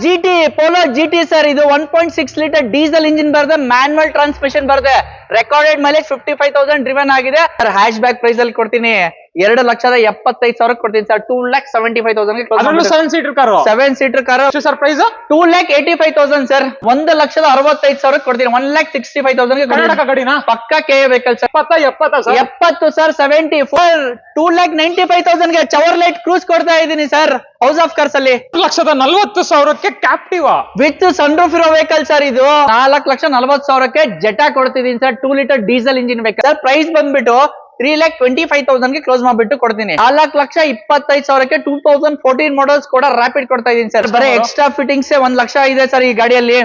GT polo GT sir ಇದು 1.6 litre diesel engine ಬರುತ್ತೆ, manual transmission ಬರುತ್ತೆ, ರೆಕಾರ್ಡೆಡ್ ಮೈಲೇಜ್ 55,000 ಡ್ರಿವನ್ ಆಗಿದೆ ಸರ್. ಹ್ಯಾಶ್ ಬ್ಯಾಕ್ ಪ್ರೈಸ್ ಅಲ್ಲಿ ಕೊಡ್ತೀನಿ, 2,75,000 ಕೊಡ್ತೀನಿ sir. 2,75,000 7 seater car 7 seater car sir. Price 2,85,000 sir. 1,65,000 ಕೊಡ್ತೀನಿ. 1,65,000 ಕರ್ನಾಟಕ ಗಾಡಿನ ಪಕ್ಕ ಕೆ ವೆಹಿಕಲ್ ಸರ್. 70 ಸರ್. 74 2,95,000 ಗೆ ಚವರ್ಲೈಟ್ ಕ್ರೂಸ್ ಕೊಡ್ತಾ ಇದ್ದೀನಿ ಸರ್, ಹೌಸ್ ಆಫ್ ಕಾರ್ಸ್ ಅಲ್ಲಿ. 1,40,000 ಕ್ಯಾಪ್ಟಿವ್ ವಿತ್ ಸನ್ ರೂಫ್ ಇರೋ ವೆಹಿಕಲ್ ಸರ್. ಇದು 4,40,000 ಜೆಟಾ ಕೊಡ್ತಿದ್ದೀನಿ sir. 2 litre diesel engine vehicle sir. Price ಬಂದ್ಬಿಟ್ಟು 3,25,000 ಕ್ಲೋಸ್ ಮಾಡ್ಬಿಟ್ಟು ಕೊಡ್ತೀನಿ. 4,25,000 2014 ಮಾಡಲ್ಸ್ ಕೂಡ ರ್ಯಾಪಿಡ್ ಕೊಡ್ತಾ ಇದೀನಿ ಸರ್. ಬರೀ ಎಕ್ಸ್ಟ್ರಾ ಫಿಟ್ಟಿಂಗ್ಸ್ 1 ಲಕ್ಷ ಇದೆ ಸರ್ ಈ ಗಾಡಿಯಲ್ಲಿ.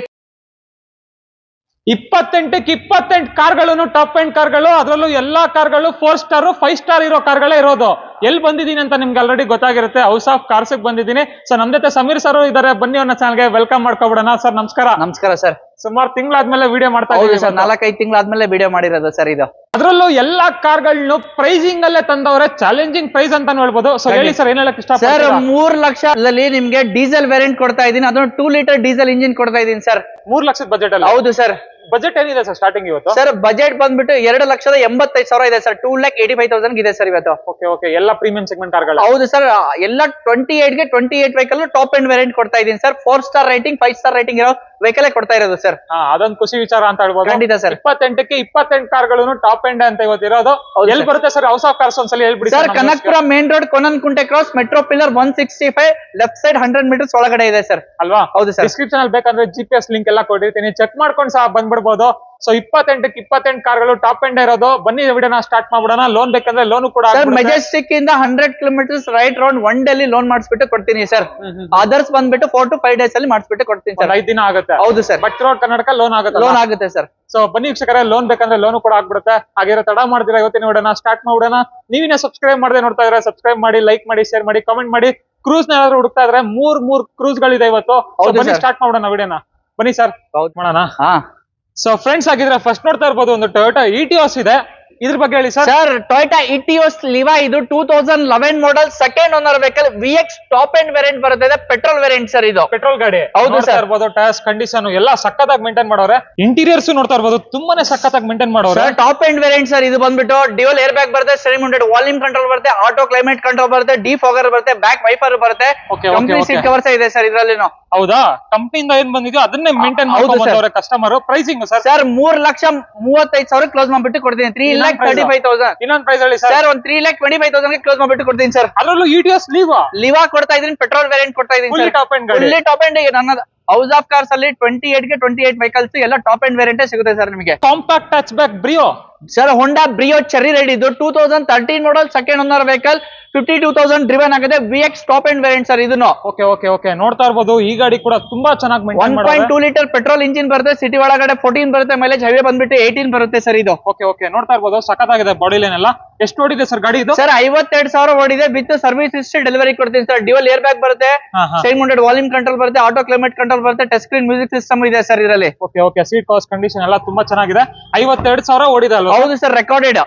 28 ಕಾರ್ಗಳು ಟಾಪ್ ಎಂಡ್ ಕಾರ್ಗಳು, ಅದರಲ್ಲೂ ಎಲ್ಲಾ ಕಾರ್ಗಳು 4 ಸ್ಟಾರ್ 5 ಸ್ಟಾರ್ ಇರೋ ಕಾರ್ಗಳೇ ಇರೋದು. ಎಲ್ಲಿ ಬಂದಿದ್ದೀನಿ ಅಂತ ನಿಮ್ಗೆ ಆಲ್ರೆಡಿ ಗೊತ್ತಾಗಿರುತ್ತೆ, ಹೌಸ್ ಆಫ್ ಕಾರ್ಸ್ ಬಂದಿದ್ದೀನಿ. ಸೊ ನಮ್ ಜೊತೆ ಸಮೀರ್ ಸರ್ ಇದಾರೆ, ಬನ್ನಿ ಅವ್ರನ್ನ ಚಾನಲ್ಗೆ ವೆಲ್ಕಮ್ ಮಾಡ್ಕೊಬಿಡೋಣ. ಸರ್ ನಮಸ್ಕಾರ. ನಮಸ್ಕಾರ ಸರ್. ಸುಮಾರು ತಿಂಗಳಾದ್ಮೇಲೆ ವಿಡಿಯೋ ಮಾಡ್ತಾ ಇದ್ದೀವಿ ಸರ್. 4-5 ತಿಂಗಳಾದ್ಮೇಲೆ ವಿಡಿಯೋ ಮಾಡಿರೋದು ಸರ್ ಇದು. ಅದರಲ್ಲೂ ಎಲ್ಲಾ ಕಾರ್ಗಳನ್ನು ಪ್ರೈಸಿಂಗ್ ಅಲ್ಲೇ ತಂದವ್ರೆ, ಚಾಲೆಂಜಿಂಗ್ ಪ್ರೈಸ್ ಅಂತ ಹೇಳ್ಬೋದು. ಸೊ ಹೇಳಿ ಸರ್, ಏನ್ ಹೇಳಕ್ ಇಷ್ಟ ಸರ್? 3 ಲಕ್ಷದಲ್ಲಿ ನಿಮ್ಗೆ ಡೀಸೆಲ್ ವೇರಿಯಂಟ್ ಕೊಡ್ತಾ ಇದೀನಿ, ಅದನ್ನು 2 ಲೀಟರ್ ಡೀಸೆಲ್ ಇಂಜಿನ್ ಕೊಡ್ತಾ ಇದೀನಿ ಸರ್. 3 ಲಕ್ಷದ ಬಜೆಟ್ ಅಲ್ಲಿ. ಹೌದು ಸರ್. ಬಜೆಟ್ ಏನಿದೆ ಸರ್ ಸ್ಟಾರ್ಟಿಂಗ್ ಇವತ್ತು? ಸರ್ ಬಜೆಟ್ ಬಂದ್ಬಿಟ್ಟು 2,85,000 ಇದೆ ಸರ್. 2,85,000 ಇದೆ ಸರ್ ಇವತ್ತು. ಓಕೆ ಎಲ್ಲ ಪ್ರೀಮಿಯಂ ಸೆಗ್ಮೆಂಟ್ ಕಾರ್ಗಳು. ಹೌದು ಸರ್. ಎಲ್ಲ 28 ವೆಹಿಕಲ್ ಟಾಪ್ ಎಂಡ್ ವೇರಿಯಂಟ್ ಕೊಡ್ತಾ ಇದೀನಿ sir. 4 star rating 5 star rating ಇರೋ ವೆಹಿಕಲ್ ಕೊಡ್ತಾ ಇರೋದು ಸರ್. ಅದೊಂದು ಖುಷಿ ವಿಚಾರ ಅಂತ ಹೇಳ್ಬೋದು. ಖಂಡಿತ ಸರ್. 28 ಕಾರ್ಗಳು ಟಾಪ್ ಎಂಡ್ ಅಂತ ಇವತ್ತು ಇರೋದು. ಎಲ್ಲಿ ಬರುತ್ತೆ ಸರ್ ಹೌಸ್ ಆಫ್ ಕಾರ್ಸ್? ಒಂದ್ಸಲ ಹೇಳ್ಬಿಡಿ sir. Kanakapura main road, Konanakunte cross, metro pillar 165 left side 100 metres ಒಳಗಡೆ ಇದೆ ಸರ್. ಅಲ್ವಾ? ಹೌದು ಸರ್. ಡಿಸ್ಕ್ರಿಪ್ಷನ್ ಅಲ್ಲಿ ಬೇಕಂದ್ರೆ GPS ಲಿಂಕ್ ಎಲ್ಲ ಕೊಟ್ಟಿರ್ತೀನಿ, ಚೆಕ್ ಮಾಡ್ಕೊಂಡು ಸಹ ಬಂದ್ಬಿಡ್ಬೋದು. ಸೊ 28 ಕಾರ್ಗಳು ಟಾಪ್ ಎಂಡ್ ಇರೋದು. ಬನ್ನಿ ವಿಡಿಯೋನ ಸ್ಟಾರ್ಟ್ ಮಾಡ್ಬಿಡೋಣ. ಲೋನ್ ಬೇಕಂದ್ರೆ ಲೋನ್ ಕೂಡ ಮೆಜೆಸ್ಟಿಕ್ ಇಂದ 100 kilometres right round 1 day loan ಮಾಡಿಸ್ಬಿಟ್ಟು ಕೊಡ್ತೀನಿ ಸರ್. ಅದರ್ಸ್ ಬಂದ್ಬಿಟ್ಟು 4 to 5 ಡೇಸ್ ಅಲ್ಲಿ ಮಾಡಿಸ್ಬಿಟ್ಟು ಕೊಡ್ತೀನಿ ಸರ್. 5 ದಿನ ಆಗುತ್ತೆ. ಹೌದು sir. But road Karnataka loan ಆಗುತ್ತೆ ಸರ್. ಸೊ ಬನ್ನಿ ವೀಕ್ಷಕರೇ, ಲೋನ್ ಬೇಕಂದ್ರೆ ಲೋನ್ ಕೂಡ ಆಗ್ಬಿಡುತ್ತೆ. ಹಾಗಿರೋ ತಡ ಮಾಡ್ತೀರಾ, ಇವತ್ತಿನ ವಿಡಿಯೋನ ಸ್ಟಾರ್ಟ್ ಮಾಡ್ಬಿಡೋಣ. ನೀವಿನ ಸಬ್ಸ್ಕ್ರೈಬ್ ಮಾಡದೆ ನೋಡ್ತಾ ಇದ್ರೆ ಸಬ್ಸ್ಕ್ರೈಬ್ ಮಾಡಿ, ಲೈಕ್ ಮಾಡಿ, ಶೇರ್ ಮಾಡಿ, ಕಾಮೆಂಟ್ ಮಾಡಿ. ಕ್ರೂಸ್ ನ ಏನಾದ್ರು ಹುಡುಕ್ತಾ ಇದ್ರೆ 3 ಕ್ರೂಸ್ ಗಳಿದೆ ಇವತ್ತು. ಬನ್ನಿ ಸ್ಟಾರ್ಟ್ ಮಾಡೋಣ ವಿಡಿಯೋನ. ಬನ್ನಿ ಸರ್ ಮಾಡೋಣ. ಸೊ ಫ್ರೆಂಡ್ಸ್, ಆಗಿದ್ರೆ ಫಸ್ಟ್ ನೋಡ್ತಾ ಇರ್ಬೋದು ಒಂದು ಟೊಯೋಟಾ ಇಟಿಯೋಸ್ ಇದೆ. ಇದ್ರ ಬಗ್ಗೆ ಹೇಳಿ ಸರ್. ಸರ್ ಟೊಯೋಟಾ ಇಟಿಯೋಸ್ ಲಿವಾ, ಇದು 2011 model, second owner vehicle, VX top end variant ಬರುತ್ತೆ, ಪೆಟ್ರೋಲ್ ವೇರಿಯಂಟ್ ಸರ್. ಇದು ಪೆಟ್ರೋಲ್ ಗಾಡಿ. ಹೌದು ಸರ್. ಇರ್ಬೋದು ಟೈರ್ಸ್ ಕಂಡೀಷನ್ ಎಲ್ಲ ಸಕ್ಕತ್ತಾಗಿ ಮೇಂಟೈನ್ ಮಾಡೋರೆ. ಇಂಟೀರಿಯರ್ಸ್ ನೋಡ್ತಾ ಇರ್ಬೋದು, ತುಂಬಾನೇ ಸಕ್ಕತ್ತಾಗಿ ಮೇಂಟೈನ್ ಮಾಡೋರೆ. Top end variant sir. ಇದು ಬಂದ್ಬಿಟ್ಟು ಡ್ಯುಯಲ್ ಏರ್ ಬ್ಯಾಗ್ ಬರುತ್ತೆ, ಸ್ಟೀರಿಂಗ್ ಮೌಂಟೆಡ್ ವಾಲ್ಯೂಮ್ ಕಂಟ್ರೋಲ್ ಬರುತ್ತೆ, ಆಟೋ ಕ್ಲೈಮೇಟ್ ಕಂಟ್ರೋಲ್ ಬರುತ್ತೆ, ಡಿಫಾಗರ್ ಬರುತ್ತೆ, ಬ್ಯಾಕ್ ವೈಪರ್ ಬರುತ್ತೆ, ಕಂಪ್ನಿ ಸೀಟ್ ಕವರ್ಸ್ ಇದೆ ಸರ್ ಇದರಲ್ಲಿ. ಹೌದಾ? ಕಂಪ್ನಿಯಿಂದ ಏನ್ ಬಂದಿದೆಯೋ ಅದನ್ನೇ ಮೇಂಟೈನ್ ಮಾಡ್ಕೊಂಡ್ಬಂದವ್ರೆ ಕಸ್ಟಮರ್. ಪ್ರೈಸಿಂಗ್ ಸರ್ 3,35,000 ಕ್ಲೋಸ್ ಮಾಡ್ಬಿಟ್ಟು ಕೊಡ್ತೀನಿ. 3,35,000. ಇನ್ನೊಂದು ಪ್ರೈಸ್ ಹೇಳಿ ಸರ್. ಒಂದು 3,25,000 ಕ್ಲೋಸ್ ಮಾಡ್ಬಿಟ್ಟು ಕೊಡ್ತೀನಿ ಸರ್. ಅದರಲ್ಲೂ ಇಟಿಯೋಸ್ ಲಿವಾ ಕೊಡ್ತಾ ಇದೀನಿ, ಪೆಟ್ರೋಲ್ ವೇರಿಯಂಟ್ ಕೊಡ್ತಾ ಇದೀನಿ. ಫುಲ್ಲಿ ಟಾಪ್ ಎಂಡ್ ಗಾಡಿ. Fully top end. ನನ್ನ ಹೌಸ್ ಆಫ್ ಕಾರ್ಸ್ ಅಲ್ಲಿ 28 ವೆಹಿಕಲ್ಸ್ ಎಲ್ಲ ಟಾಪ್ ಎಂಡ್ ವೇರಿಯಂಟ್ ಸಿಗುತ್ತೆ ಸರ್ ನಿಮಗೆ. Compact hatchback Brio sir. Honda Brio cherry red, ಇದು 2013 model, second owner vehicle, 52,000 driven ಆಗಿದೆ, VX top end variant sir. ಇದನ್ನು okay ನೋಡ್ತಾ ಇರ್ಬೋದು. ಈ ಗಾಡಿ ಕೂಡ ತುಂಬಾ ಚೆನ್ನಾಗಿ ಮೇಂಟೈನ್ ಮಾಡಿದ್ದಾರೆ. 1.2 ಲೀಟರ್ ಪೆಟ್ರೋಲ್ ಇಂಜಿನ್ ಬರುತ್ತೆ, ಸಿಟಿ ಒಳಗಡೆ 14 ಬರುತ್ತೆ ಮೈಲೇಜ್, ಹೈವೇ ಬಂದ್ಬಿಟ್ಟು 18 ಬರುತ್ತೆ ಸರ್. ಇದು ಓಕೆ ನೋಡ್ತಾ ಇರ್ಬೋದು, ಸಖತ್ತಾಗಿದೆ ಬಾಡಿ ಲೈನ್ ಎಲ್ಲ. ಎಷ್ಟು ಓಡಿದೆ ಸರ್ ಗಾಡಿ ಇದು? ಸರ್ 52,000 ಓಡಿದೆ. ವಿತ್ ಸರ್ವಿಸ್ ಹಿಸ್ಟ್ರಿ ಡೆಲಿವರಿ ಕೊಡ್ತೀನಿ ಸರ್. ಡ್ಯುಯಲ್ ಏರ್ ಬ್ಯಾಗ್ ಬರುತ್ತೆ, ಸ್ಟೀರಿಂಗ್ ಮೌಂಟೆಡ್ ವಾಲ್ಯೂಮ್ ಕಂಟ್ರೋಲ್ ಬರುತ್ತೆ, ಆಟೋ ಕ್ಲೈಮೇಟ್ ಕಂಟ್ರೋಲ್ ಬರುತ್ತೆ, ಟಚ್ ಸ್ಕ್ರೀನ್ ಮ್ಯೂಸಿಕ್ ಸಿಸ್ಟಮ್ ಇದೆ ಸರ್ ಇದರಲ್ಲಿ. ಓಕೆ ಸೀಟ್ ಕವರ್ಸ್ ಕಂಡೀಷನ್ ಎಲ್ಲ ತುಂಬಾ ಚೆನ್ನಾಗಿದೆ. 52,000 ಓಡಿದೆ ಅಲ್ವಾ? ಹೌದು sir. Recorded.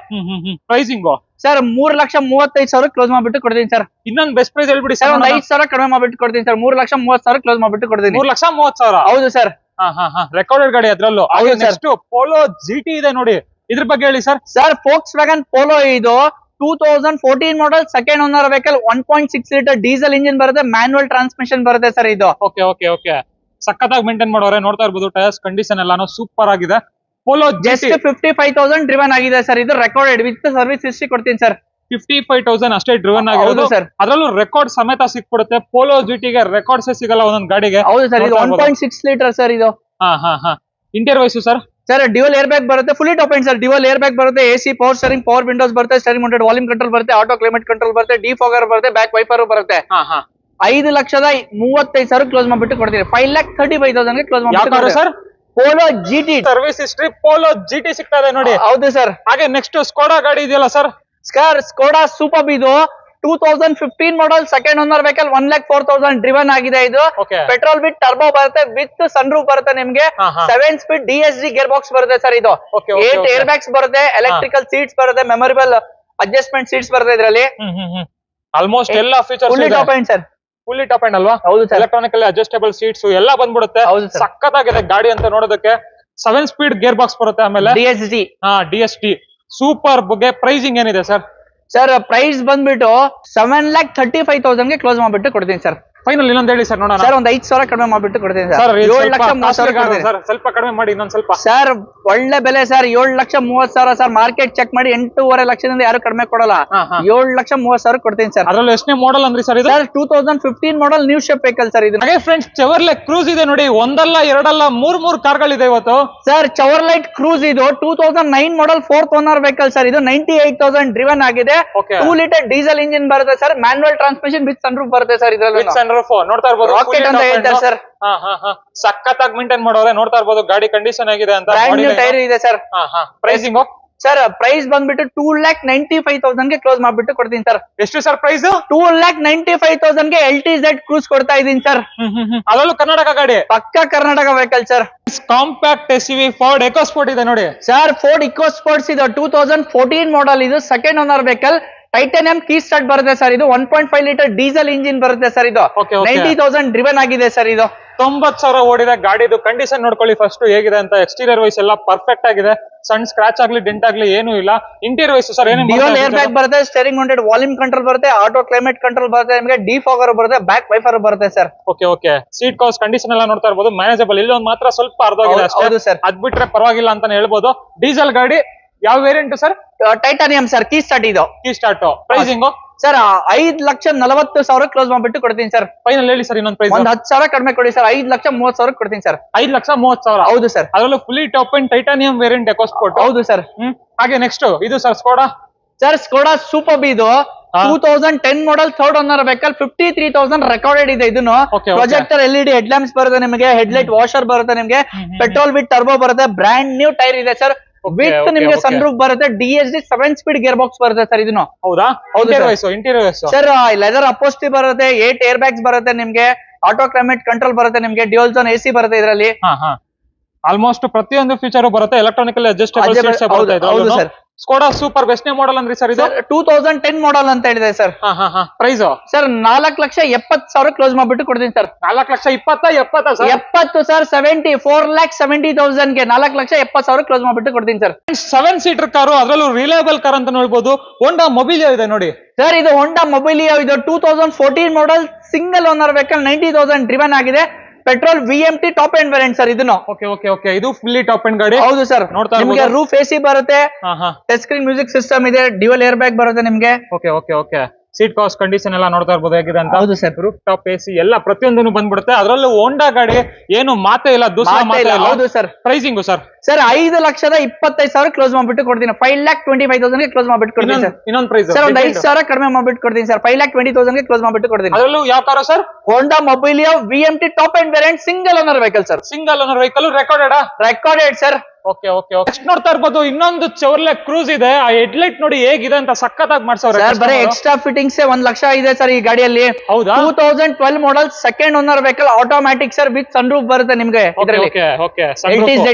Pricing sir 3,35,000 close ಮಾಡ್ಬಿಟ್ಟು ಕೊಡ್ತೀನಿ ಸರ್. ಇನ್ನೊಂದು ಬೆಸ್ಟ್ ಪ್ರೈಸ್ ಹೇಳ್ಬಿಡಿ ಸರ್. ಒಂದು 5,000 ಕಡಿಮೆ ಮಾಡ್ಬಿಟ್ಟು ಕೊಡ್ತೀನಿ ಸರ್. 3,30,000 ಕ್ಲೋಸ್ ಮಾಡ್ಬಿಟ್ಟು ಕೊಡ್ತೀನಿ. 3,30,000. ಹೌದು ಸರ್. ರೆಕಾರ್ಡೆಡ್ ಗಾಡಿ ಅದ್ರಲ್ಲೂ. ನೆಕ್ಸ್ಟ್ ಪೋಲೋ GT ಇದೆ ನೋಡಿ, ಇದ್ರ ಬಗ್ಗೆ ಹೇಳಿ sir. Sir Volkswagen polo, ಇದು 2014 model, second owner vehicle, 1.6 litre diesel engine ಬರುತ್ತೆ, ಮ್ಯಾನ್ಯುವಲ್ ಟ್ರಾನ್ಸ್ಮಿಷನ್ ಬರುತ್ತೆ ಸರ್. ಇದು ಓಕೆ ಸಕ್ಕತ್ತಾಗಿ ಮೇಂಟೈನ್ ಮಾಡೋರೆ. ನೋಡ್ತಾ ಇರ್ಬೋದು ಟೈರ್ಸ್ ಕಂಡೀಷನ್ ಎಲ್ಲಾನು ಸೂಪರ್ ಆಗಿದೆ. ಪೋಲೋ ಜಸ್ಟ್ 55,000 ಡ್ರಿವನ್ ಆಗಿದೆ ಸರ್. ಇದು ರೆಕಾರ್ಡೆಡ್ ವಿತ್ ಸರ್ವಿಸ್ ಹಿಸ್ಟ್ರಿ ಕೊಡ್ತೀನಿ ಸರ್. 55,000 ಅಷ್ಟೇ ಡ್ರಿವನ್ ಆಗಿರೋದು ಸರ್. ಅದರಲ್ಲೂ ರೆಕಾರ್ಡ್ ಸಮೇತ ಸಿಕ್ಬಿಡುತ್ತೆ. ಪೋಲೋ GT ಗೆ ರೆಕಾರ್ಡ್ಸ್ ಸಿಗಲ್ಲ ಒಂದೊಂದು ಗಾಡಿಗೆ. ಹೌದು ಸರ್. ಇದು 1.6 ಲೀಟರ್ ಸರ್. ಇದು interior wise sir. Sir dual air bag ಬರುತ್ತೆ, fully top end sir. Dual air bag ಬರುತ್ತೆ, AC power steering, power windows ಬರುತ್ತೆ, ಸ್ಟೀರಿಂಗ್ ಮೌಂಟೆಡ್ ವಾಲ್ಯೂಮ್ ಕಂಟ್ರೋಲ್ ಬರುತ್ತೆ, ಆಟೋ ಕ್ಲೈಮೇಟ್ ಕಂಟ್ರೋಲ್ ಬರುತ್ತೆ, ಡಿಫಾಗರ್ ಬರುತ್ತೆ, ಬ್ಯಾಕ್ ವೈಪರ್ ಬರುತ್ತೆ. 5,35,000 close ಮಾಡ್ಬಿಟ್ಟು ಕೊಡ್ತೀವಿ. 5,35,000 ಕ್ಲೋಸ್ ಮಾಡ್ಬಿಟ್ಟು sir. Polo GT service history Polo GT ಸಿಗ್ತಾ ಇದೆ ನೋಡಿ. ಹೌದು ಸರ್. ಹಾಗೆ ನೆಕ್ಸ್ಟ್ ಸ್ಕೋಡಾ ಗಾಡಿ ಇದೆಯಲ್ಲ ಸರ್. Skoda super. ಇದು 2015 model, second owner vehicle, 1,04,000 driven ಆಗಿದೆ. ಇದು ಪೆಟ್ರೋಲ್ ವಿತ್ ಟರ್ಬೋ ಬರುತ್ತೆ, ವಿತ್ ಸನ್ ರೂಫ್ ಬರುತ್ತೆ ನಿಮ್ಗೆ. 7 ಸ್ಪೀಡ್ DSG ಗೇರ್ ಬಾಕ್ಸ್ ಬರುತ್ತೆ ಸರ್. ಇದು 8 ಏರ್ ಬ್ಯಾಗ್ಸ್ ಬರುತ್ತೆ, ಎಲೆಕ್ಟ್ರಿಕಲ್ ಸೀಟ್ಸ್ ಬರುತ್ತೆ, ಮೆಮೊರೇಬಲ್ ಅಡ್ಜಸ್ಟ್ಮೆಂಟ್ ಸೀಟ್ಸ್ ಬರುತ್ತೆ ಇದರಲ್ಲಿ. ಆಲ್ಮೋಸ್ಟ್ ಎಲ್ಲ features fully top end sir. Fully top and ಅಲ್ವಾ? ಹೌದು ಸರ್. ಎಲೆಕ್ಟ್ರಾನಿಕಲ್ ಅಡ್ಜಸ್ಟೇಬಲ್ ಸೀಟ್ಸ್ ಎಲ್ಲ ಬಂದ್ಬಿಡುತ್ತೆ. ಹೌದು sir. ಸಖತ್ತಾಗಿದೆ ಗಾಡಿ ಅಂತ ನೋಡೋದಕ್ಕೆ. 7 ಸ್ಪೀಡ್ ಗೇರ್ ಬಾಕ್ಸ್ ಬರುತ್ತೆ. ಆಮೇಲೆ DSG. DST ಸೂಪರ್ ಬಗ್ಗೆ ಪ್ರೈಸಿಂಗ್ ಏನಿದೆ ಸರ್? ಸರ್ ಪ್ರೈಸ್ ಬಂದ್ಬಿಟ್ಟು 7,35,000 ಗೆ ಕ್ಲೋಸ್ ಮಾಡ್ಬಿಟ್ಟು ಕೊಡ್ತೀನಿ ಸರ್. ಫೈನಲ್ ಇನ್ನೊಂದ್ ಹೇಳಿ ಸರ್ ನೋಡೋಣ. ಸರ್ ಒಂದ್ 5,000 ಕಡಿಮೆ ಮಾಡ್ಬಿಟ್ಟು ಕೊಡ್ತೀನಿ ಸರ್ ಸರ್. 7,30,000 ಸರ್ ಸ್ವಲ್ಪ ಕಡಿಮೆ ಮಾಡಿ ಇನ್ನೊಂದ್ ಸ್ವಲ್ಪ. ಸರ್ ಒಳ್ಳೆ ಬೆಲೆ ಸರ್. 7,30,000 ಸರ್. ಮಾರ್ಕೆಟ್ ಚೆಕ್ ಮಾಡಿ 8.5 ಲಕ್ಷದಿಂದ ಯಾರು ಕಡಿಮೆ ಕೊಡಲ್ಲ. 7,30,000 ಕೊಡ್ತೀನಿ ಸರ್. ಅದ್ರಲ್ಲಿ ಎಷ್ಟನೇ ಮಾಡೆಲ್ ಅಂದ್ರಿ ಸರ್ ಇದು? ಸರ್ 2015 ಮಾಡಲ್ ನ್ಯೂ ಶೇಪ್ ವೆಹಿಕಲ್ ಸರ್ ಇದು. ಹಾಗೆ ಫ್ರೆಂಡ್ಸ್ ಚೆವರ್ಲೆ ಕ್ರೂಸ್ ಇದೆ ನೋಡಿ. ಒಂದಲ್ಲ ಎರಡಲ್ಲ ಮೂರ್ ಕಾರ್ಗಳಿದೆ ಇವತ್ತು. ಸರ್ ಚವರ್ಲೈಟ್ ಕ್ರೂಸ್ ಇದು 2009 ಮಾಡಲ್ 4th ಓನರ್ ವೆಹಿಕಲ್ ಸರ್ ಇದು. 98,000 ಡ್ರಿವನ್ ಆಗಿದೆ. Okay. 2 ಲೀಟರ್ ಡೀಸೆಲ್ ಇಂಜಿನ್ ಬರುತ್ತೆ sir. Manual transmission with sunroof ಬರುತ್ತೆ ಸರ್ ಇದ್ರಲ್ಲಿ. ನೋಡ್ತಾ ಇರ್ಬೋದು ರಾಕೆಟ್ ಅಂತ ಹೇಳ್ತಾರೆ ಸರ್. ಸಖತ್ತಾಗಿ ಮೇಂಟೈನ್ ಮಾಡೋರೆ. ನೋಡ್ತಾ ಇರ್ಬೋದು ಗಾಡಿ ಕಂಡೀಷನ್ ಆಗಿದೆ ಅಂತ. ಬ್ರ್ಯಾಂಡ್ ನ್ಯೂ ಟೈರ್ ಇದೆ ಸರ್. ಪ್ರೈಸಿಂಗ್ ಸರ್ ಪ್ರೈಸ್ ಬಂದ್ಬಿಟ್ಟು 2,95,000 ಗೆ ಕ್ಲೋಸ್ ಮಾಡ್ಬಿಟ್ಟು ಕೊಡ್ತೀನಿ ಸರ್. ಎಷ್ಟು ಸರ್ ಪ್ರೈಸ್? 2,95,000 ಗೆ LTZ ಕ್ರೂಸ್ ಕೊಡ್ತಾ ಇದೀನಿ ಸರ್. ಅದರಲ್ಲೂ ಕರ್ನಾಟಕ ಗಾಡಿ. ಪಕ್ಕ Karnataka vehicle sir. Compact SUV Ford EcoSport ಇದೆ ನೋಡಿ ಸರ್. ಫೋರ್ಡ್ ಇಕೋ ಸ್ಪೋರ್ಟ್ಸ್ ಇದು 2014 ಮಾಡಲ್ ಇದು. Second owner vehicle. Titanium key start ಬರುತ್ತೆ ಸರ್ ಇದು. 1.5 ಲೀಟರ್ ಡೀಸೆಲ್ ಇಂಜಿನ್ ಬರುತ್ತೆ ಸರ್ ಇದು. Okay, okay. 90,000 ಡ್ರಿವನ್ ಆಗಿದೆ ಸರ್ ಇದು. 90,000 ಓಡಿದೆ ಗಾಡಿದು. ಕಂಡೀಷನ್ ನೋಡ್ಕೊಳ್ಳಿ ಫಸ್ಟ್ ಹೇಗಿದೆ ಅಂತ. ಎಕ್ಸ್ಟೀರಿಯರ್ ವೈಸ್ ಎಲ್ಲ ಪರ್ಫೆಕ್ಟ್ ಆಗಿದೆ. ಸಣ್ಣ ಸ್ಕ್ರಾಚ್ ಆಗ್ಲಿ ಡೆಂಟ್ ಆಗ್ಲಿ ಏನೂ ಇಲ್ಲ. ಇಂಟೀರಿಯರ್ ವೈಸ್ ಸರ್ ಏನೇನು? ಡ್ಯುಯಲ್ ಏರ್ ಬ್ಯಾಗ್ ಬರುತ್ತೆ. ಸ್ಟೇರಿಂಗ್ ಮೌಂಟೆಡ್ ವಾಲ್ಯೂಮ್ ಕಂಟ್ರೋಲ್ ಬರುತ್ತೆ. ಆಟೋ ಕ್ಲೈಮೇಟ್ ಕಂಟ್ರೋಲ್ ಬರುತ್ತೆ. ನಿಮಗೆ ಡಿಫಾಗರ್ ಬರುತ್ತೆ. ಬ್ಯಾಕ್ ವೈಫರ್ ಬರುತ್ತೆ sir. Okay seat covers condition ಎಲ್ಲ ನೋಡ್ತಾ ಇರ್ಬೋದು. ಮ್ಯಾನೇಜಬಲ್. ಇಲ್ಲಿ ಒಂದು ಮಾತ್ರ ಸ್ವಲ್ಪ ಅರ್ಧವಾಗಿದೆ ಅಷ್ಟೇ. ಹೌದು ಸರ್. ಅದ್ ಬಿಟ್ರೆ ಪರವಾಗಿಲ್ಲ ಅಂತಾನೆ ಹೇಳ್ಬೋದು. ಡೀಸೆಲ್ ಗಾಡಿ. ಯಾವ variant sir? Titanium sir. Key start ಇದು. Key start. Pricing sir 5,40,000 close ಮಾಡ್ಬಿಟ್ಟು ಕೊಡ್ತೀನಿ ಸರ್. ಫೈನಲ್ ಹೇಳಿ ಸರ್ ಇನ್ನೊಂದು ಪ್ರೈಸ್. ಒಂದ್ 10,000 ಕಡಿಮೆ ಕೊಡಿ ಸರ್. 5,30,000 ಕೊಡ್ತೀನಿ ಸರ್. 5,30,000. ಹೌದು ಸರ್. ಅದರಲ್ಲೂ fully top and titanium variant EcoSport. ಹೌದು ಸರ್. ಹಾಗೆ ನೆಕ್ಸ್ಟ್ ಇದು sir Skoda. Sir Skoda super B ಇದು 2010 ಮಾಡಲ್ 3rd ಓನರ್ ವೆಹಿಕಲ್. 53,000 ರೆಕಾರ್ಡೆಡ್ ಇದೆ ಇದನ್ನು. Okay. Projector LED head lamps ಬರುತ್ತೆ ನಿಮಗೆ. ಹೆಡ್ಲೈಟ್ ವಾಷರ್ ಬರುತ್ತೆ ನಿಮಗೆ. ಪೆಟ್ರೋಲ್ ವಿತ್ ಟರ್ಬೋ ಬರುತ್ತೆ. ಬ್ರ್ಯಾಂಡ್ ನ್ಯೂ ಟೈರ್ ಇದೆ ಸರ್. ವಿತ್ ನಿಮಗೆ ಸನ್ರೂಫ್ ಬರುತ್ತೆ. DSG 7 ಸ್ಪೀಡ್ ಗೇರ್ ಬಾಕ್ಸ್ ಬರುತ್ತೆ ಸರ್ ಇದನ್ನು. ಹೌದಾ? Interior wise sir leather upholstery ಬರುತ್ತೆ. 8 ಏರ್ ಬ್ಯಾಗ್ಸ್ ಬರುತ್ತೆ ನಿಮ್ಗೆ. ಆಟೋ ಕ್ಲೈಮೇಟ್ ಕಂಟ್ರೋಲ್ ಬರುತ್ತೆ ನಿಮ್ಗೆ. ಡ್ಯೂಯಲ್ ಝೋನ್ AC ಬರುತ್ತೆ ಇದರಲ್ಲಿ. ಆಲ್ಮೋಸ್ಟ್ ಪ್ರತಿಯೊಂದು ಫೀಚರ್ ಬರುತ್ತೆ. ಎಲೆಕ್ಟ್ರಾನಿಕಲ್ ಅಡ್ಜಸ್ಟೇಬಲ್ ಸೀಟ್ಸ್ ಬರುತ್ತೆ ಹೌದು ಇದರಲ್ಲಿ. Sir. Skoda super best model ಅಂದ್ರಿ ಸರ್ ಇದು? 2010 ಮಾಡಲ್ ಅಂತ ಹೇಳಿದೆ ಸರ್. ಪ್ರೈಸ್ ಸರ್ 4,70,000 ಕ್ಲೋಸ್ ಮಾಡ್ಬಿಟ್ಟು ಕೊಡ್ತೀನಿ ಸರ್. 4,20,000 ಸರ್? 70 ಸರ್. 4,70,000 ಗೆ 4,70,000 ಕ್ಲೋಸ್ ಮಾಡ್ಬಿಟ್ಟು ಕೊಡ್ತೀನಿ ಸರ್. 7 seater car. ಅದರಲ್ಲೂ ರಿಲಯಬಲ್ ಕಾರ್ ಅಂತ ನೋಡ್ಬೋದು. ಹೋಂಡಾ ಮೊಬಿಲಿಯೋ ಇದೆ ನೋಡಿ ಸರ್. ಇದು ಹೋಂಡಾ ಮೊಬಿಲಿಯೋ ಇದು 2014 model single owner vehicle. 90,000 driven ಆಗಿದೆ. Petrol VMT top end variant sir ಇದನ್ನು. ಓಕೆ ಇದು ಫುಲ್ಲಿ ಟಾಪ್ ಎಂಡ್ ಗಾಡಿ. ಹೌದು ಸರ್. ನೋಡ್ತಾ ನಿಮಗೆ ರೂಫ್ AC ಬರುತ್ತೆ. ಟಚ್ ಸ್ಕ್ರೀನ್ ಮ್ಯೂಸಿಕ್ ಸಿಸ್ಟಮ್ ಇದೆ. ಡ್ಯುಯಲ್ ಏರ್ ಬ್ಯಾಗ್ ಬರುತ್ತೆ ನಿಮ್ಗೆ. ಓಕೆ ಸೀಟ್ ಕವರ್ಸ್ ಕಂಡೀಷನ್ ಎಲ್ಲ ನೋಡ್ತಾ ಇರ್ಬೋದು ಹೇಗಿದೆ ಅಂತ. ಹೌದು ಸರ್. ರೂಫ್ ಟಾಪ್ AC ಎಲ್ಲ ಪ್ರತಿಯೊಂದನ್ನು ಬಂದ್ಬಿಡುತ್ತೆ. ಅದರಲ್ಲೂ ಹೋಂಡಾ ಗಾಡಿ ಏನು ಮಾತೇ ಇಲ್ಲ. ಹೌದು sir. Pricing sir? Sir 5,25,000 close ಮಾಡ್ಬಿಟ್ಟು ಕೊಡ್ತೀನಿ. 5,25,000 ಗೆ ಕ್ಲೋಸ್ ಮಾಡ್ಬಿಟ್ಟು ಕೊಡ್ತೀನಿ ಸರ್. ಇನ್ನೊಂದು ಪ್ರೈಸ್ ಸರ್ ಒಂದ್ 5,000 ಕಡಿಮೆ ಮಾಡ್ಬಿಟ್ಟು ಕೊಡ್ತೀನಿ ಸರ್. 5,20,000 ಗೆ ಕ್ಲೋಸ್ ಮಾಡ್ಬಿಟ್ಟು ಕೊಡ್ತೀನಿ. ಅದರಲ್ಲೂ ಯಾವ ಕಾರ ಸರ್? Honda Mobilio VMT top end variant single owner vehicle sir. Single owner vehicle recorded sir. Okay next ನೋಡ್ತಾ ಇರ್ಬೋದು ಇನ್ನೊಂದು ಚೆವರ್ಲೆ ಕ್ರೂಸ್ ಇದೆ. ಆ ಹೆಡ್ಲೈಟ್ ನೋಡಿ ಹೇಗಿದೆ ಅಂತ. ಸಖತ್ತಾಗಿ ಮಾಡ್ಸವ್ರೆ ಸರ್. ಬರೀ ಎಕ್ಸ್ಟ್ರಾ ಫಿಟ್ಟಿಂಗ್ಸ್ 1 ಲಕ್ಷ ಇದೆ ಸರ್ ಈ ಗಾಡಿಯಲ್ಲಿ. ಹೌದಾ? 2012 model second owner vehicle. Automatic sir with sunroof ಬರುತ್ತೆ ನಿಮ್ಗೆ ಇದರಲ್ಲಿ. LTZ.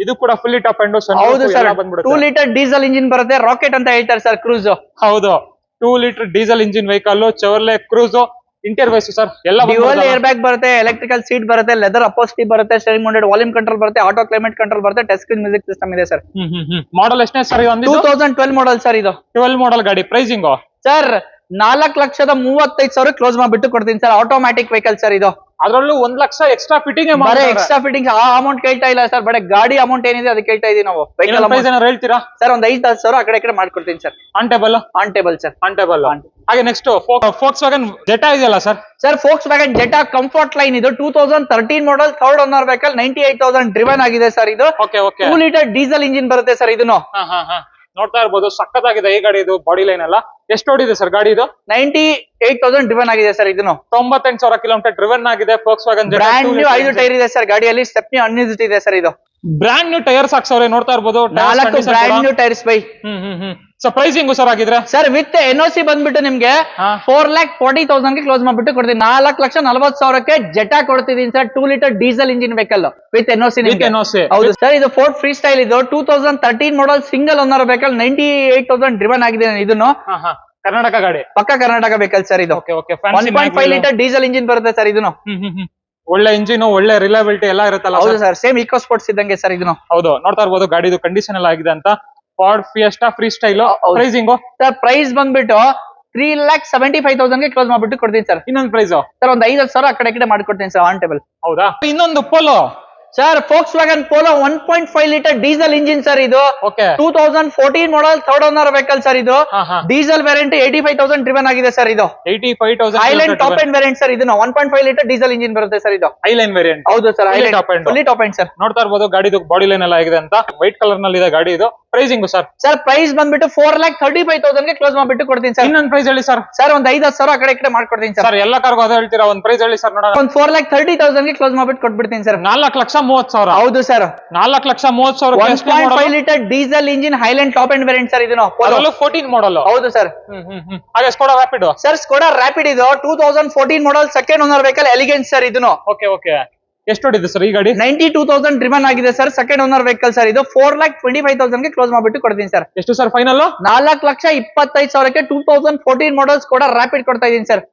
ಇದು ಕೂಡ ಫುಲ್ಲಿ ಟಾಪ್ ಅಂಡ್. ಹೌದು ಸರ್. 2 ಲೀಟರ್ ಡೀಸೆಲ್ ಇಂಜಿನ್ ಬರುತ್ತೆ. ರಾಕೆಟ್ ಅಂತ ಹೇಳ್ತಾರೆ ಸರ್ ಕ್ರೂಸ್. ಹೌದು 2 litre diesel engine vehicle Chevrolet Cruze. Interior wise sir ಎಲ್ಲ ಡ್ಯುಯಲ್ ಏರ್ ಬ್ಯಾಗ್ ಬರುತ್ತೆ. ಎಲೆಕ್ಟ್ರಿಕಲ್ ಸೀಟ್ ಬರುತ್ತೆ. ಲೆದರ್ ಅಪೋಸ್ಟಿ ಬರುತ್ತೆ. ಸ್ಟೇರಿಂಗ್ ಮೌಂಟೆಡ್ ವಾಲ್ಯೂಮ್ ಕಂಟ್ರೋಲ್ ಬರುತ್ತೆ. ಆಟೋ ಕ್ಲೈಮೇಟ್ ಕಂಟ್ರೋಲ್ ಬರುತ್ತೆ. ಟಚ್ ಸ್ಕ್ರೀನ್ ಮ್ಯೂಸಿಕ್ ಸಿಸ್ಟಮ್ ಇದೆ ಸರ್. ಮಾಡಲ್ ಎಷ್ಟನೇ ಸರ್? 2012 ಮಾಡಲ್ ಸರ್ ಇದು. 12 ಮಾಡಲ್ ಗಾಡಿ. ಪ್ರೈಸಿಂಗ್ ಸರ್ 4,35,000 ಕ್ಲೋಸ್ ಮಾಡ್ಬಿಟ್ಟು ಕೊಡ್ತೀನಿ ಸರ್. ಆಟೋಮ್ಯಾಟಿಕ್ ವೆಹಿಕಲ್ ಸರ್ ಇದು. ಅದರಲ್ಲೂ 1 ಲಕ್ಷ ಎಕ್ಸ್ಟ್ರಾ ಫಿಟ್ಟಿಂಗ್. ಬರೀ ಎಕ್ಸ್ಟ್ರಾ ಫಿಟ್ಟಿಂಗ್ ಆ ಅಮೌಂಟ್ ಕೇಳ್ತಾ ಇಲ್ಲ ಸರ್. ಬರೀ ಗಾಡಿ ಅಮೌಂಟ್ ಏನಿದೆ ಅದಕ್ಕೆ ಕೇಳ್ತಾ ಇದೀವಿ ನಾವು. ಪ್ರೈಸ್ ಏನಾದ್ರು ಹೇಳ್ತೀರಾ ಸರ್? ಒಂದ್ 5,000 ಆ ಕಡೆ ಮಾಡ್ಕೊಡ್ತೀನಿ ಸರ್. On table sir. ಹಾಗೆ ನೆಕ್ಸ್ಟ್ ಫೋಕ್ಸ್ ವ್ಯಾಗನ್ ಜೆಟಾ ಇದೆಯಲ್ಲ sir? Sir Volkswagen Jetta comfort line ಇದು 2013 model 3rd owner vehicle. 98,000 driven ಆಗಿದೆ ಸರ್ ಇದು. 2 ಲೀಟರ್ ಡೀಸೆಲ್ ಇಂಜಿನ್ ಬರುತ್ತೆ ಸರ್ ಇದನ್ನು. ನೋಡ್ತಾ ಇರ್ಬೋದು ಸಖತ್ತಾಗಿದೆ ಈ ಗಾಡಿ. ಇದು ಬಾಡಿ ಲೈನ್ ಎಲ್ಲ ಎಷ್ಟು ಓಡಿದೆ ಸರ್ ಗಾಡಿ ಇದು? 98,000 ಡ್ರಿವನ್ ಆಗಿದೆ ಸರ್ ಇದನ್ನು. 98,000 ಕಿಲೋಮೀಟರ್ ಡ್ರಿವನ್ ಆಗಿದೆ. Volkswagen brand new 5 tyre ಇದೆ ಸರ್ ಗಾಡಿಯಲ್ಲಿ. ಸ್ಟೆಪ್ನಿ ಅನ್ಯೂಸ್ಡ್ ಇದೆ ಸರ್ ಇದು. ಬ್ರ್ಯಾಂಡ್ ನ್ಯೂ ಟೈರ್ಸ್ ಹಾಕ್ಸವ್ರೆ ನೋಡ್ತಾ ಇರ್ಬೋದು. 4 ಬ್ರ್ಯಾಂಡ್ ನ್ಯೂ ಟೈರ್ಸ್ ಬೈ. ಸೊ ಪ್ರೈಸಿಂಗ್ ಸರ್ ಆಗಿದ್ರೆ ಸರ್ ವಿತ್ NOC ಬಂದ್ಬಿಟ್ಟು ನಿಮ್ಗೆ 4,40,000 ಗೆ ಕ್ಲೋಸ್ ಮಾಡ್ಬಿಟ್ಟು ಕೊಡ್ತೀನಿ. 4,40,000 ಜೆಟಾ ಕೊಡ್ತಿದೀನಿ sir. 2 litre diesel engine vehicle with NOC. ಹೌದು ಸರ್. ಇದು ಫೋರ್ಡ್ ಫ್ರೀ ಸ್ಟೈಲ್ ಇದು 2013 model single owner vehicle. 98,000 driven ಆಗಿದೆ ಇದನ್ನು. ಕರ್ನಾಟಕ ಗಾಡಿ. ಪಕ್ಕ ಕರ್ನಾಟಕ ವೆಹಿಕಲ್ ಸರ್ ಇದು. Okay okay 1.5 litre diesel engine ಬರುತ್ತೆ ಸರ್ ಇದನ್ನು. ಒಳ್ಳೆ ಇಂಜಿನ್, ಒಳ್ಳೆ ರಿಲಯಬಿಲಿಟಿ ಎಲ್ಲ ಇರುತ್ತಲ್ಲ. ಹೌದು ಸರ್, ಸೇಮ್ ಇಕೋ ಸ್ಪೋರ್ಟ್ಸ್ ಇದ್ದಂಗೆ ಸರ್ ಇದನ್ನು. ಹೌದು, ನೋಡ್ತಾ ಇರ್ಬೋದು ಗಾಡಿದು ಕಂಡೀಷನ್ ಎಲ್ಲ ಆಗಿದೆ ಅಂತ. Ford Fiesta Freestyle. Pricing sir price ಬಂದ್ಬಿಟ್ಟು 3,75,000 ಗೆ ಕ್ಲೋಸ್ ಮಾಡ್ಬಿಟ್ಟು ಕೊಡ್ತೀನಿ ಸರ್. ಇನ್ನೊಂದು ಪ್ರೈಸ್ ಸರ್ ಒಂದ್ 5,000 ಆ ಕಡೆ ಮಾಡ್ಕೊಡ್ತೀನಿ ಸರ್ ಆನ್ ಟೇಬಲ್. ಹೌದಾ? ಇನ್ನೊಂದು Polo sir, Volkswagen Polo 1.5 litre diesel engine sir ಇದು. Okay 2014 model third owner vehicle sir ಇದು. ಡೀಸೆಲ್ ವೇರಿಯಂಟ್ 85,000 ಡ್ರಿವನ್ ಆಗಿದೆ ಸರ್ ಇದು. 85,000 highline top end variant sir ಇದು. 1.5 ಲೀಟರ್ ಡೀಸೆಲ್ ಇಂಜಿನ್ ಬರುತ್ತೆ ಸರ್ ಇದು. Highline variant. ಹೌದು sir, fully top end sir. ನೋಡ್ತಾ ಇರ್ಬೋದು ಗಾಡಿದು ಬಾಡಿ ಲೈನ್ ಎಲ್ಲ ಆಗಿದೆ ಅಂತ. ವೈಟ್ ಕಲರ್ ನಲ್ಲಿ ಇದೆ ಗಾಡಿ ಇದು. Pricing sir? ಸರ್ ಪ್ರೈಸ್ ಬಂದ್ಬಿಟ್ಟು 4,35,000 ಗೆ ಕ್ಲೋಸ್ ಮಾಡ್ಬಿಟ್ಟು ಕೊಡ್ತೀನಿ ಸರ್. ಇನ್ನೊಂದು ಪ್ರೈಸ್ ಹೇಳಿ ಸರ್. ಸರ್ ಒಂದ್ 5,000 ಆ ಕಡೆ ಮಾಡ್ಕೊಡ್ತೀನಿ ಸರ್. ಸರ್ ಎಲ್ಲ ಕಾರ್ಗೂ ಅದೇ ಹೇಳ್ತೀರಾ? ಒಂದ್ ಪ್ರೈಸ್ ಹೇಳಿ ಸರ್ ನೋಡೋಣ. ಒಂದ್ 4,30,000 ಗೆ ಕ್ಲೋಸ್ ಮಾಡ್ಬಿಟ್ಟು ಕೊಟ್ಬಿಡ್ತೀನಿ ಸರ್. 4,30,000. ಹೌದು sir, 4,30,000. 1.5 litre diesel engine highline top end variant sir ಇದು. 14 ಮಾಡಲ್. ಹೌದು ಸರ್. ಹಾಗೆ Skoda Rapid. Sir Skoda Rapid ಇದು 2014 model second owner vehicle elegance sir ಇದನ್ನು. Okay okay. ಎಷ್ಟು ಹೊಡಿದೆ ಸರ್ ಈ ಗಾಡಿ? 92,000 ಡ್ರಿವನ್ ಆಗಿದೆ sir. Second owner vehicle sir ಇದು. 4,25,000 ಗೆ ಕ್ಲೋಸ್ ಮಾಡ್ಬಿಟ್ಟು ಕೊಡ್ತೀನಿ ಸರ್. ಎಷ್ಟು ಸರ್ ಫೈನಲ್? 4,25,000 ಗೆ 2014 ಮಾಡಲ್ಸ್ ಕೂಡ ರ್ಯಾಪಿಡ್ ಕೊಡ್ತಾ ಇದೀನಿ ಸರ್.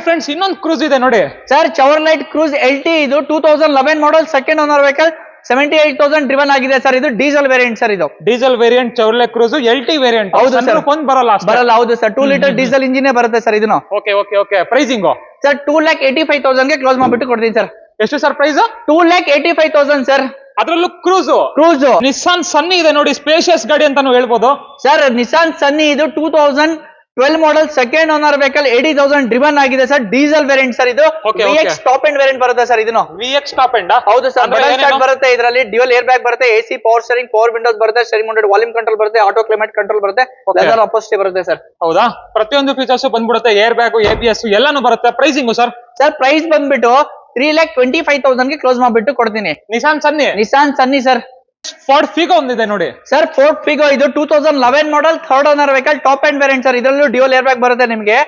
ಫ್ರೆಂಡ್ಸ್, ಇನ್ನೊಂದು ಕ್ರೂಸ್ ಇದೆ ನೋಡಿ ಸರ್. ಚವರ್ಲೈಟ್ ಕ್ರೂಸ್ LT ಇದು 2011 model second owner vehicle. 78,000 driven ಆಗಿದೆ ಸರ್ ಇದು. ಡೀಸೆಲ್ ವೇರಿಯಂಟ್ ಸರ್ ಇದು. Diesel variant Chevrolet Cruze LT variant. ಹೌದು ಸರ್, ಫೋನ್ ಬರಲ್ಲ. ಹೌದು ಸರ್. 2 ಲೀಟರ್ ಡೀಸೆಲ್ ಇಂಜಿನ್ ಬರುತ್ತೆ ಸರ್ ಇದನ್ನು. Okay okay okay. Pricing sir 2,85,000 ಗೆ ಕ್ಲೋಸ್ ಮಾಡ್ಬಿಟ್ಟು ಕೊಡ್ತೀನಿ ಸರ್. ಎಷ್ಟು ಸರ್ ಪ್ರೈಸ್? 2,85,000 ಸರ್. ಅದ್ರಲ್ಲೂ ಕ್ರೂಸ್. ನಿಸ್ಸಾನ್ ಸನ್ನಿ ಇದೆ ನೋಡಿ, ಸ್ಪೇಷಿಯಸ್ ಗಾಡಿ ಅಂತಾನು ಹೇಳ್ಬೋದು ಸರ್. ನಿಸ್ಸಾನ್ ಸನ್ನಿ ಇದು 2012 model second owner vehicle. 80,000 driven ಆಗಿದೆ ಸರ್. ಡೀಸೆಲ್ ವೇರಿಯಂಟ್ ಸರ್ ಇದು. VX ಟಾಪ್ ಎಂಡ್ ವೇರಿಯಂಟ್ ಬರುತ್ತೆ ಸರ್ ಇದನ್ನು. VX top end. ಹೌದು ಸರ್. ಬಟನ್ ಸ್ಟಾರ್ಟ್ ಬರುತ್ತೆ ಇದರಲ್ಲಿ. ಡ್ಯುಯಲ್ ಏರ್ ಬ್ಯಾಗ್ ಬರುತ್ತೆ. AC power steering, power windows ಬರುತ್ತೆ. ಸ್ಟೀರಿಂಗ್ ಮೌಂಟೆಡ್ ವಾಲ್ಯೂಮ್ ಕಂಟ್ರೋಲ್ ಬರುತ್ತೆ. ಆಟೋ ಕ್ಲೈಮೇಟ್ ಕಂಟ್ರೋಲ್ ಬರುತ್ತೆ. ಲೆದರ್ ಅಪೋಸ್ಟಿ ಬರುತ್ತೆ ಸರ್. ಹೌದಾ? ಪ್ರತಿಯೊಂದು ಫೀಚರ್ಸ್ ಬಂದ್ಬಿಡುತ್ತೆ. ಏರ್ ಬ್ಯಾಗ್, ABS ಎಲ್ಲಾನು ಬರುತ್ತೆ. Pricing sir? ಸರ್ ಪ್ರೈಸ್ ಬಂದ್ಬಿಟ್ಟು 3,25,000 ಗೆ ಕ್ಲೋಸ್ ಮಾಡ್ಬಿಟ್ಟು ಕೊಡ್ತೀನಿ. ನಿಸ್ಸಾನ್ ಸನ್ನಿ ಸರ್. ಫೋರ್ಡ್ ಫಿಗೋ ಒಂದಿದೆ ನೋಡಿ ಸರ್. ಫೋರ್ಡ್ ಫಿಗೋ ಇದು 2011 ಮಾಡಲ್ third owner vehicle. Top end variant sir. ಇದರಲ್ಲೂ ಡ್ಯುಯಲ್ ಏರ್ ಬ್ಯಾಗ್ ಬರುತ್ತೆ ನಿಮಗೆ.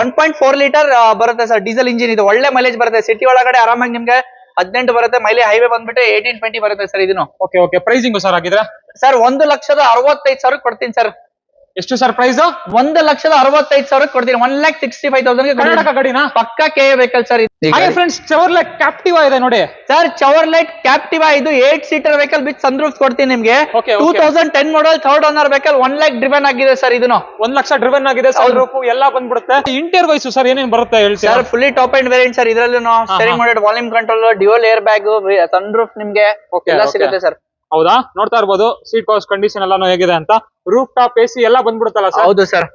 1.4 ಲೀಟರ್ ಬರುತ್ತೆ ಸರ್ ಡೀಸೆಲ್ ಇಂಜಿನ್ ಇದು. ಒಳ್ಳೆ ಮೈಲೇಜ್ ಬರುತ್ತೆ. ಸಿಟಿ ಒಳಗಡೆ ಆರಾಮಾಗಿ ನಿಮ್ಗೆ 18 ಬರುತ್ತೆ. ಮೈಲೇಜ್ ಹೈವೇ ಬಂದ್ಬಿಟ್ಟು 18-20 ಬರುತ್ತೆ ಸರ್ ಇದನ್ನು. Okay okay. ಪ್ರೈಸಿಂಗ್ ಸರ್ ಆಗಿದ್ರೆ? ಸರ್ 1,65,000 ಕೊಡ್ತೀನಿ ಸರ್. ಎಷ್ಟು ಸರ್ ಪ್ರೈಸ್? 1,65,000 ಕೊಡ್ತೀನಿ. 1,65,000 ಕರ್ನಾಟಕ ಗಾಡಿನ ಪಕ್ಕ KA vehicle sir. Friends, Chevrolet Captiva ಇದೆ ನೋಡಿ ಸರ್. ಚವರ್ಲೆಟ್ ಕ್ಯಾಪ್ಟಿವಾ ಇದು 8 ಸೀಟರ್ ವೆಹಿಕಲ್ ವಿತ್ ಸನ್ರೂಫ್ ಕೊಡ್ತೀನಿ ನಿಮ್ಗೆ. 2010 ಮಾಡಲ್ third owner vehicle. 1 lakh driven ಆಗಿದೆ ಸರ್ ಇದನ್ನು. 1 ಲಕ್ಷ ಡ್ರಿವನ್ ಆಗಿದೆ. ಸನ್ರೂಫ್ ಎಲ್ಲ ಬಂದ್ಬಿಡುತ್ತೆ. ಇಂಟೀರಿಯರ್ ವೈಸ್ ಸರ್ ಏನೇನ್ ಬರುತ್ತೆ ಹೇಳ್ತೀರಾ? Sir fully top end variant sir. ಇದರಲ್ಲೂ steering mounted volume control, dual air bag, sunroof ನಿಮ್ಗೆ ಎಲ್ಲ ಸಿಗುತ್ತೆ ಸರ್. ಹೌದಾ? ನೋಡ್ತಾ ಇರ್ಬೋದು ಸೀಟ್ ಕವರ್ಸ್ ಕಂಡೀಷನ್ ಎಲ್ಲಾನು ಹೇಗಿದೆ ಅಂತ. ರೂಫ್ ಟಾಪ್ AC ಎಲ್ಲ ಬಂದ್ಬಿಡುತ್ತಲ್ಲ ಸರ್? ಹೌದು ಸರ್.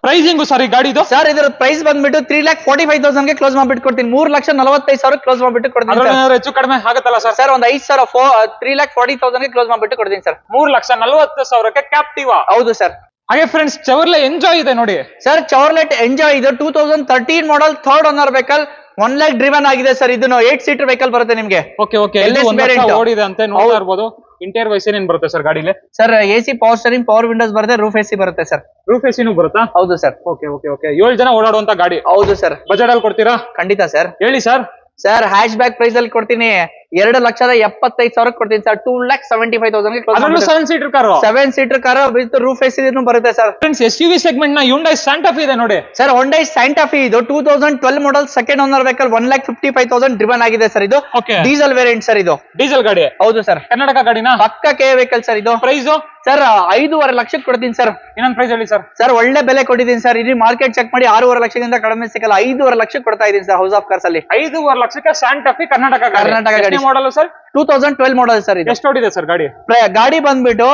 ಪ್ರೈಸಿಂಗ್ ಸರ್ ಈ ಗಾಡಿದು? ಸರ್ ಇದರ ಪ್ರೈಸ್ ಬಂದ್ಬಿಟ್ಟು 3,45,000 ಗೆ ಕ್ಲೋಸ್ ಮಾಡ್ಬಿಟ್ಟು ಕೊಡ್ತೀನಿ. 3,45,000 ಕ್ಲೋಸ್ ಮಾಡ್ಬಿಟ್ಟು ಕೊಡ್ತೀನಿ. ಹೆಚ್ಚು ಕಡಿಮೆ ಆಗುತ್ತಲ್ಲ ಸರ್? ಸರ್ ಒಂದ್ 5,000 3,40,000 ಗೆ ಕ್ಲೋಸ್ ಮಾಡ್ಬಿಟ್ಟು ಕೊಡ್ತೀನಿ ಸರ್. 3,40,000 ಕ್ಯಾಪ್ಟಿವಾ. ಹೌದು ಸರ್. ಹಾಗೆ ಫ್ರೆಂಡ್ಸ್, ಚವರ್ಲೆ ಎಂಜಾಯ್ ಇದೆ ನೋಡಿ ಸರ್. ಚವರ್ಲೆಟ್ ಎಂಜಾಯ್ ಇದು 2013 model third owner vehicle. 1 lakh driven ಆಗಿದೆ ಸರ್ ಇದನ್ನು. 8 ಸೀಟರ್ ವೆಹಿಕಲ್ ಬರುತ್ತೆ ನಿಮ್ಗೆ. Okay okay. ಓಡಿದೆ ಅಂತ ನೋಡ್ತಾ ಇರ್ಬೋದು. ಇಂಟೀರಿಯರ್ ವೈಸ್ ಏನೇನ್ ಬರುತ್ತೆ ಸರ್ ಗಾಡಿಲಿ? Sir AC power steering, power windows ಬರುತ್ತೆ. ರೂಫ್ AC ಬರುತ್ತೆ ಸರ್. ರೂಫ್ AC ಬರುತ್ತಾ? ಹೌದು ಸರ್. Okay okay okay. 7 ಜನ ಓಡಾಡುವಂತ ಗಾಡಿ. ಹೌದು ಸರ್. ಬಜೆಟ್ ಅಲ್ಲಿ ಕೊಡ್ತೀರಾ? ಖಂಡಿತ ಸರ್. ಹೇಳಿ sir. Sir hatchback price ಅಲ್ಲಿ ಕೊಡ್ತೀನಿ. 2,75,000 ಕೊಡ್ತೀನಿ ಸರ್. 2,75,000 ಗೆ 7 seater car. 7 seater car with roof AC ಬರುತ್ತೆ ಸರ್. ಫ್ರೆಂಡ್ಸ್, SUV ಸೆಗ್ಮೆಂಟ್ ನ Hyundai Santa Fe ಇದೆ ನೋಡಿ ಸರ್. Hyundai Santa Fe ಇದು 2012 model second owner vehicle. 1,55,000 driven ಆಗಿದೆ ಸರ್ ಇದು. ಡೀಸೆಲ್ ವೇರಿಯಂಟ್ ಸರ್ ಇದು. ಡೀಸೆಲ್ ಗಾಡಿ. ಹೌದು ಸರ್. ಕರ್ನಾಟಕ ಗಾಡಿನ ಪಕ್ಕ KA ವೆಹಿಕಲ್ ಸರ್ ಇದು. ಪ್ರೈಸ್ ಸರ್ 5.5 ಲಕ್ಷಕ್ಕೆ ಕೊಡ್ತೀನಿ ಸರ್. ಇನ್ನೊಂದು ಪ್ರೈಸ್ ಹೇಳಿ ಸರ್. ಸರ್ ಒಳ್ಳೆ ಬೆಲೆ ಕೊಟ್ಟಿದ್ದೀನಿ ಸರ್. ಇಡೀ ಮಾರ್ಕೆಟ್ ಚೆಕ್ ಮಾಡಿ 6.5 ಲಕ್ಷದಿಂದ ಕಡಿಮೆ ಸಿಗಲ್ಲ. 5.5 ಲಕ್ಷಕ್ಕೆ ಕೊಡ್ತಾ ಇದೀನಿ ಸರ್ ಹೌಸ್ ಆಫ್ ಕಾರ್ಸ್ ಅಲ್ಲಿ. 5.5 ಲಕ್ಷಕ್ಕೆ Santa Fe ಕರ್ನಾಟಕ ಗಾಡಿ. Model sir? 2012 ಮಾಡಲ್ ಸರ್ ಇದು. ಎಷ್ಟು ಓಡಿದೆ ಸರ್ ಗಾಡಿ? ಗಾಡಿ ಬಂದ್ಬಿಟ್ಟು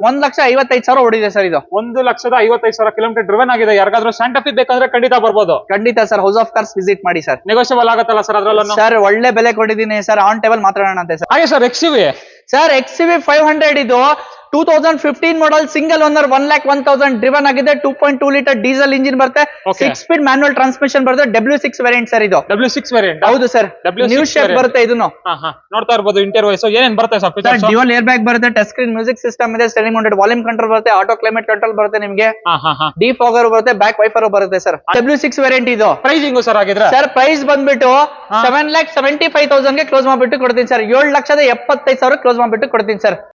1,55,000 ಓಡಿದೆ ಸರ್ ಇದು. 1,55,000 ಕಿಲೋಮೀಟರ್ ಡ್ರಿವನ್ ಆಗಿದೆ. ಯಾರಿಗಾದ್ರೂ Santa Fe ಬೇಕಂದ್ರೆ ಖಂಡಿತ ಬರ್ಬೋದು. ಖಂಡಿತ sir. House of cars visit ಮಾಡಿ ಸರ್. ನೆಗೋಷಿಯಬಲ್ ಆಗುತ್ತಲ್ಲ ಸರ್ ಅದ್ರಲ್ಲೂ? ಸರ್ ಒಳ್ಳೆ ಬೆಲೆ ಕೊಟ್ಟಿದ್ದೀನಿ ಸರ್. ಆನ್ ಟೇಬಲ್ ಮಾತಾಡೋಣ ಅಂತೆ ಸರ್. ಹಾಗೆ ಸರ್ XUV. ಸರ್ XUV 500 ಇದು 2015 ಮಾಡಲ್ ಸಿಂಗಲ್ ಓನರ್. 1,01,000 ಡ್ರಿವನ್ ಆಗಿದೆ. 2.2 ಲೀಟರ್ ಡೀಸೆಲ್ ಇಂಜಿನ್ ಬರುತ್ತೆ. 6 ಸ್ಪೀಡ್ ಮ್ಯಾನುವಲ್ ಟ್ರಾನ್ಸ್ಮಿಷನ್ ಬರುತ್ತೆ. W6 ವೇರಿಯಂಟ್ ಸರ್ ಇದು. W6 variant. ಹೌದು ಸರ್. ನ್ಯೂ ಶೇಪ್ ಬರುತ್ತೆ ಇದನ್ನು. ನೋಡ್ತಾ ಇರ್ಬೋದು ಇಂಟೀರಿಯರ್ ವೈಸ್ ಏನೇನ್ ಬರುತ್ತೆ sir features? Dual air bag ಬರುತ್ತೆ. ಟಚ್ ಸ್ಕ್ರೀನ್ ಮ್ಯೂಸಿಕ್ ಸಿಸ್ಟಮ್ ಇದೆ. ಸ್ಟೀರಿಂಗ್ ಮೌಂಟೆಡ್ ವಾಲ್ಯೂಮ್ ಕಂಟ್ರೋಲ್ ಬರುತ್ತೆ. ಆಟೋ ಕ್ಲೈಮೇಟ್ ಕಂಟ್ರೋಲ್ ಬರುತ್ತೆ ನಿಮಗೆ. ಡಿಫಾಗರ್ ಬರುತ್ತೆ. ಬ್ಯಾಕ್ ವೈಫರ್ ಬರುತ್ತೆ ಸರ್. W6 ವೇರಿಯಂಟ್ ಇದು. ಪ್ರೈಸಿಂಗ್ ಸರ್ ಆಗಿದ್ರೆ? ಸರ್ ಪ್ರೈಸ್ ಬಂದ್ಬಿಟ್ಟು 7,75,000 ಗೆ ಕ್ಲೋಸ್ ಮಾಡ್ಬಿಟ್ಟು ಕೊಡ್ತೀನಿ ಸರ್. 7,75,000 ಕ್ಲೋಸ್ ಮಾಡ್ಬಿಟ್ಟು ಕೊಡ್ತೀನಿ ಸರ್.